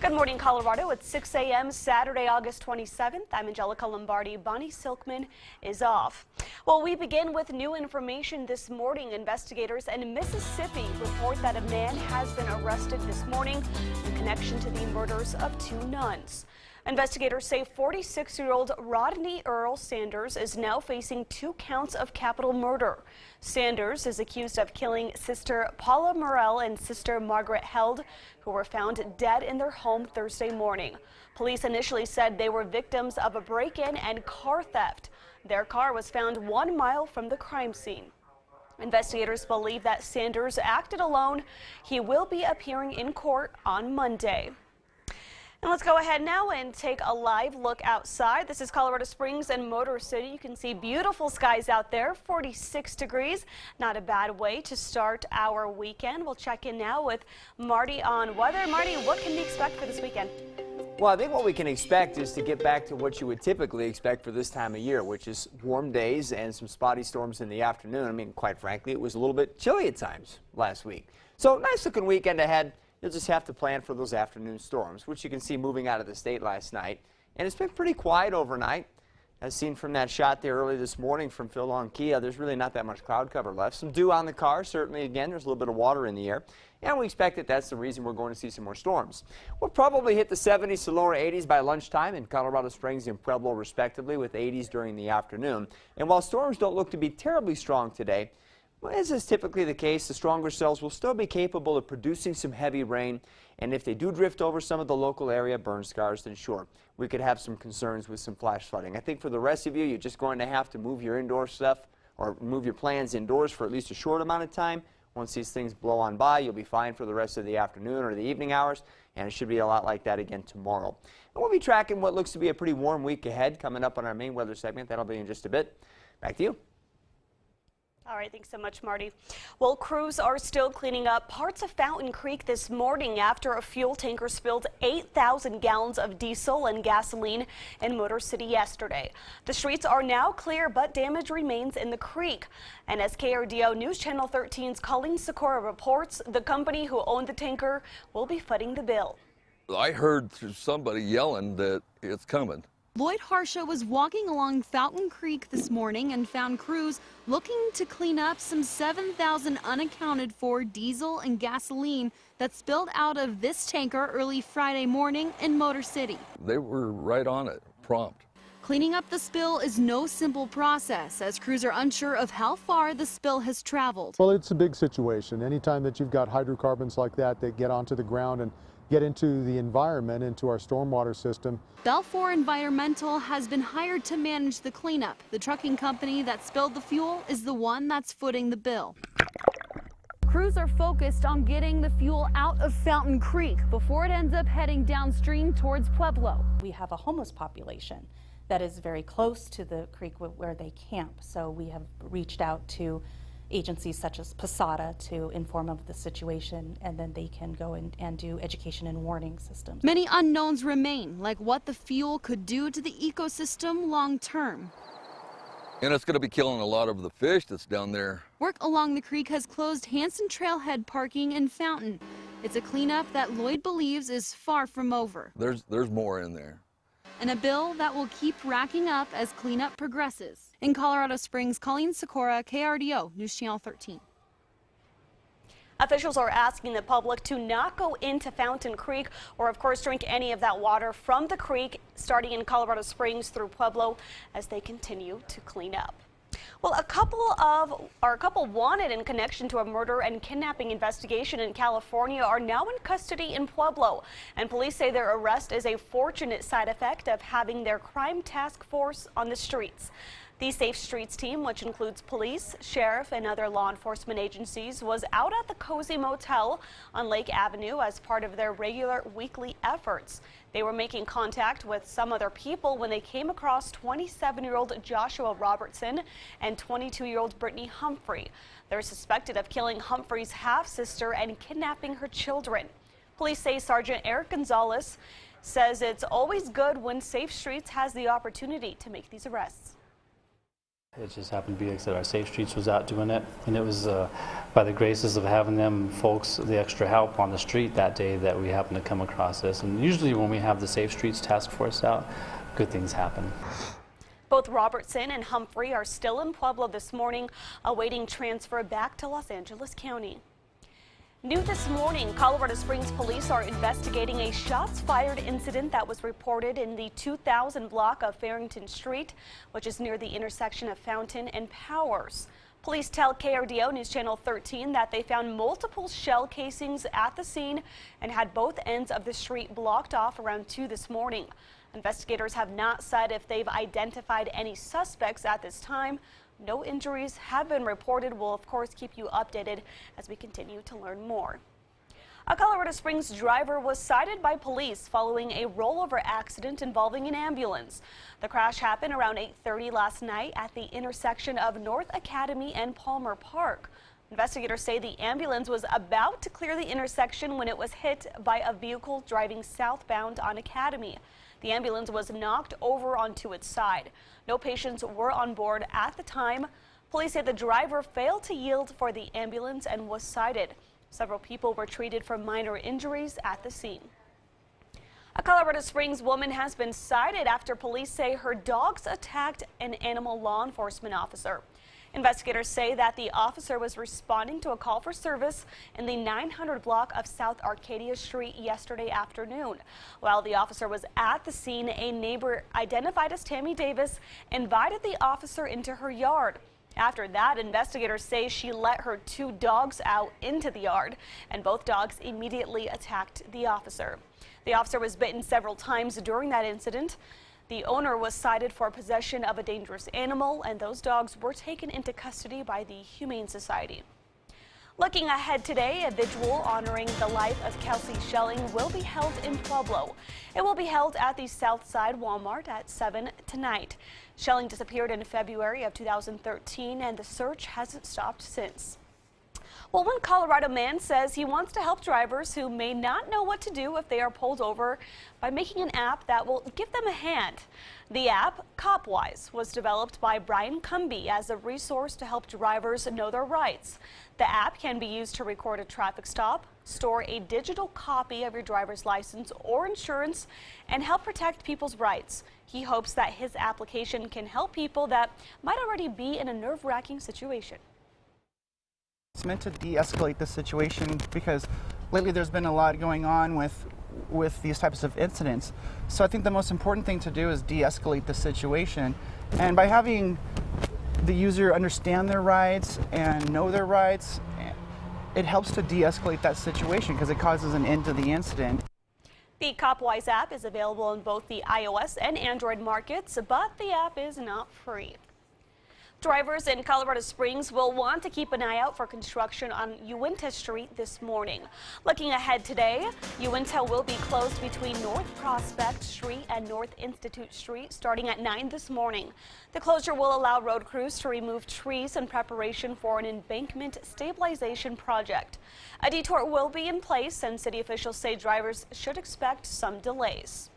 Good morning, Colorado. It's 6 a.m. Saturday, August 27th. I'm Angelica Lombardi. Bonnie Silkman is off. Well, we begin with new information this morning. Investigators in Mississippi report that a man has been arrested this morning in connection to the murders of two nuns. Investigators say 46-year-old Rodney Earl Sanders is now facing 2 counts of capital murder. Sanders is accused of killing Sister Paula Morell and Sister Margaret Held, who were found dead in their home Thursday morning. Police initially said they were victims of a break-in and car theft. Their car was found 1 mile from the crime scene. Investigators believe that Sanders acted alone. He will be appearing in court on Monday. And let's go ahead now and take a live look outside. This is Colorado Springs and Motor City. You can see beautiful skies out there, 46 degrees. Not a bad way to start our weekend. We'll check in now with Marty on weather. Marty, what can we expect for this weekend? Well, I think what we can expect is to get back to what you would typically expect for this time of year, which is warm days and some spotty storms in the afternoon. I mean, quite frankly, it was a little bit chilly at times last week. So nice looking weekend ahead. You'll just have to plan for those afternoon storms, which you can see moving out of the state last night. And it's been pretty quiet overnight. As seen from that shot there early this morning from Phil Lonkia, there's really not that much cloud cover left. Some dew on the car, certainly again, there's a little bit of water in the air. And we expect that that's the reason we're going to see some more storms. We'll probably hit the 70s to lower 80s by lunchtime in Colorado Springs and Pueblo respectively, with 80s during the afternoon. And while storms don't look to be terribly strong today, well, as is typically the case, the stronger cells will still be capable of producing some heavy rain, and if they do drift over some of the local area burn scars, then sure, we could have some concerns with some flash flooding. I think for the rest of you, you're just going to have to move your indoor stuff or move your plans indoors for at least a short amount of time. Once these things blow on by, you'll be fine for the rest of the afternoon or the evening hours, and it should be a lot like that again tomorrow. And we'll be tracking what looks to be a pretty warm week ahead coming up on our main weather segment. That'll be in just a bit. Back to you. All right, thanks so much, Marty. Well, crews are still cleaning up parts of Fountain Creek this morning after a fuel tanker spilled 8,000 gallons of diesel and gasoline in Motor City yesterday. The streets are now clear, but damage remains in the creek. And as KRDO News Channel 13's Colleen Sikora reports, the company who owned the tanker will be footing the bill. I heard somebody yelling that it's coming. Lloyd Harsha was walking along Fountain Creek this morning and found crews looking to clean up some 7,000 unaccounted for diesel and gasoline that spilled out of this tanker early Friday morning in Motor City. They were right on it, prompt. Cleaning up the spill is no simple process, as crews are unsure of how far the spill has traveled. Well, it's a big situation. Anytime that you've got hydrocarbons like that get onto the ground and get into the environment, into our stormwater system. Belfour Environmental has been hired to manage the cleanup. The trucking company that spilled the fuel is the one that's footing the bill. Crews are focused on getting the fuel out of Fountain Creek before it ends up heading downstream towards Pueblo. We have a homeless population that is very close to the creek where they camp, so we have reached out to agencies such as Posada to inform of the situation, and then they can go and do education and warning systems. Many unknowns remain, like what the fuel could do to the ecosystem long term. And it's going to be killing a lot of the fish that's down there. Work along the creek has closed Hanson Trailhead parking in Fountain. It's a cleanup that Lloyd believes is far from over. There's more in there. And a bill that will keep racking up as cleanup progresses. In Colorado Springs, Colleen Sikora, KRDO News Channel 13. Officials are asking the public to not go into Fountain Creek or, of course, drink any of that water from the creek, starting in Colorado Springs through Pueblo, as they continue to clean up. Well, a couple wanted in connection to a murder and kidnapping investigation in California are now in custody in Pueblo, and police say their arrest is a fortunate side effect of having their crime task force on the streets. The Safe Streets team, which includes police, sheriff, and other law enforcement agencies, was out at the Cozy Motel on Lake Avenue as part of their regular weekly efforts. They were making contact with some other people when they came across 27-year-old Joshua Robertson and 22-year-old Brittany Humphrey. They're suspected of killing Humphrey's half-sister and kidnapping her children. Police say Sergeant Eric Gonzalez says it's always good when Safe Streets has the opportunity to make these arrests. It just happened to be, like I said, our Safe Streets was out doing it, and it was by the graces of having them folks, the extra help on the street that day, that we happened to come across this. And usually when we have the Safe Streets task force out, good things happen. Both Robertson and Humphrey are still in Pueblo this morning, awaiting transfer back to Los Angeles County. New this morning, Colorado Springs police are investigating a shots fired incident that was reported in the 2000 block of Farrington Street, which is near the intersection of Fountain and Powers. Police tell KRDO News Channel 13 that they found multiple shell casings at the scene and had both ends of the street blocked off around 2 this morning. Investigators have not said if they've identified any suspects at this time. No injuries have been reported. We'll, of course, keep you updated as we continue to learn more. A Colorado Springs driver was cited by police following a rollover accident involving an ambulance. The crash happened around 8:30 last night at the intersection of North Academy and Palmer Park. Investigators say the ambulance was about to clear the intersection when it was hit by a vehicle driving southbound on Academy. The ambulance was knocked over onto its side. No patients were on board at the time. Police say the driver failed to yield for the ambulance and was cited. Several people were treated for minor injuries at the scene. A Colorado Springs woman has been cited after police say her dogs attacked an animal law enforcement officer. Investigators say that the officer was responding to a call for service in the 900 block of South Arcadia Street yesterday afternoon. While the officer was at the scene, a neighbor identified as Tammy Davis invited the officer into her yard. After that, investigators say she let her 2 dogs out into the yard, and both dogs immediately attacked the officer. The officer was bitten several times during that incident. The owner was cited for possession of a dangerous animal, and those dogs were taken into custody by the Humane Society. Looking ahead today, a vigil honoring the life of Kelsey Schelling will be held in Pueblo. It will be held at the Southside Walmart at 7 tonight. Schelling disappeared in February of 2013, and the search hasn't stopped since. Well, one Colorado man says he wants to help drivers who may not know what to do if they are pulled over by making an app that will give them a hand. The app, CopWise, was developed by Brian Cumby as a resource to help drivers know their rights. The app can be used to record a traffic stop, store a digital copy of your driver's license or insurance, and help protect people's rights. He hopes that his application can help people that might already be in a nerve-wracking situation. It's meant to de-escalate the situation because lately there's been a lot going on with these types of incidents. So I think the most important thing to do is de-escalate the situation. And by having the user understand their rights and know their rights, it helps to de-escalate that situation because it causes an end to the incident. The CopWise app is available in both the iOS and Android markets, but the app is not free. Drivers in Colorado Springs will want to keep an eye out for construction on Uinta Street this morning. Looking ahead today, Uinta will be closed between North Prospect Street and North Institute Street starting at 9 this morning. The closure will allow road crews to remove trees in preparation for an embankment stabilization project. A detour will be in place, and city officials say drivers should expect some delays.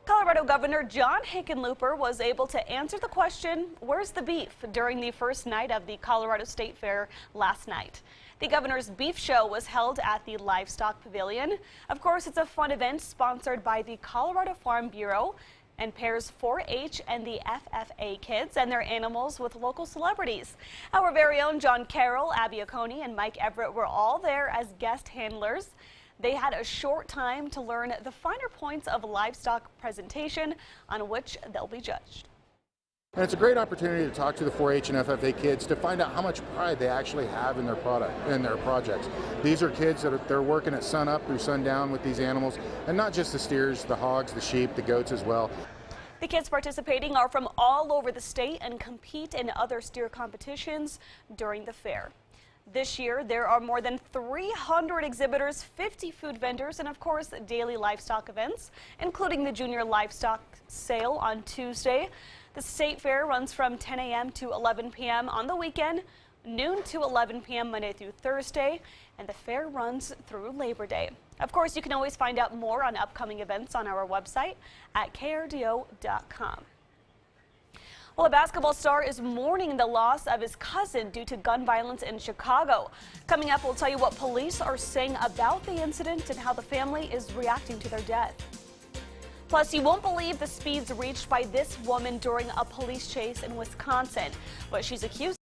Colorado Governor John Hickenlooper was able to answer the question, where's the beef, during the first night of the Colorado State Fair last night. The governor's beef show was held at the Livestock Pavilion. Of course, it's a fun event sponsored by the Colorado Farm Bureau and pairs 4-H and the FFA kids and their animals with local celebrities. Our very own John Carroll, Abby Oconee, and Mike Everett were all there as guest handlers. They had a short time to learn the finer points of livestock presentation on which they'll be judged. And it's a great opportunity to talk to the 4-H and FFA kids to find out how much pride they actually have in their product, in their projects. These are kids that they're working at sun up through sundown with these animals, and not just the steers, the hogs, the sheep, the goats as well. The kids participating are from all over the state and compete in other steer competitions during the fair. This year, there are more than 300 exhibitors, 50 food vendors, and of course, daily livestock events, including the Junior Livestock Sale on Tuesday. The State Fair runs from 10 a.m. to 11 p.m. on the weekend, noon to 11 p.m. Monday through Thursday, and the fair runs through Labor Day. Of course, you can always find out more on upcoming events on our website at krdo.com. Well, a basketball star is mourning the loss of his cousin due to gun violence in Chicago. Coming up, we'll tell you what police are saying about the incident and how the family is reacting to their death. Plus, you won't believe the speeds reached by this woman during a police chase in Wisconsin. What she's accused